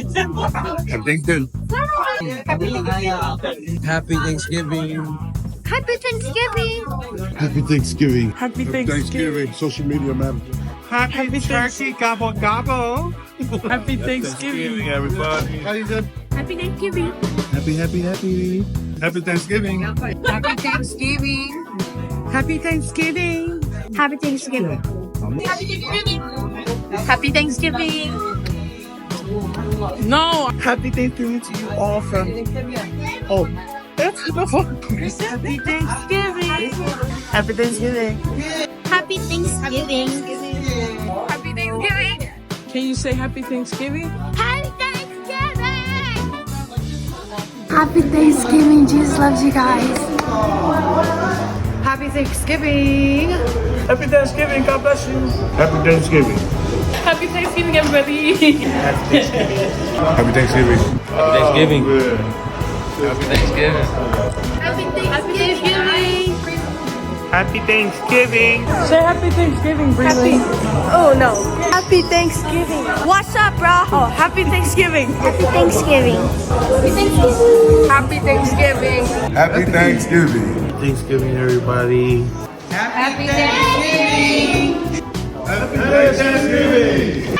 Everything's good. Happy Thanksgiving. Happy Thanksgiving. Happy Thanksgiving. Happy Thanksgiving. Social media man. Happy turkey gobble gobble. Happy Thanksgiving, everybody. How you doing? Happy Thanksgiving. Happy Thanksgiving. Happy Thanksgiving. Happy Thanksgiving. Happy Thanksgiving. Happy Thanksgiving. Happy Thanksgiving. No. Happy Thanksgiving to you all from. Oh, that's the fun. Happy Thanksgiving. Happy Thanksgiving. Happy Thanksgiving. Happy Thanksgiving. Can you say Happy Thanksgiving? Happy Thanksgiving. Happy Thanksgiving. Jesus loves you guys. Happy Thanksgiving. Happy Thanksgiving. God bless you. Happy Thanksgiving. Happy Thanksgiving, everybody. Happy Thanksgiving. Happy Thanksgiving. Happy Thanksgiving. Happy Thanksgiving. Happy Thanksgiving. Say Happy Thanksgiving, Breezy. Oh no. Happy Thanksgiving. What's up, bro? Oh, happy Thanksgiving. Happy Thanksgiving. Happy Thanksgiving. Happy Thanksgiving. Happy Thanksgiving. Thanksgiving, everybody. Happy Thanksgiving. Happy Thanksgiving.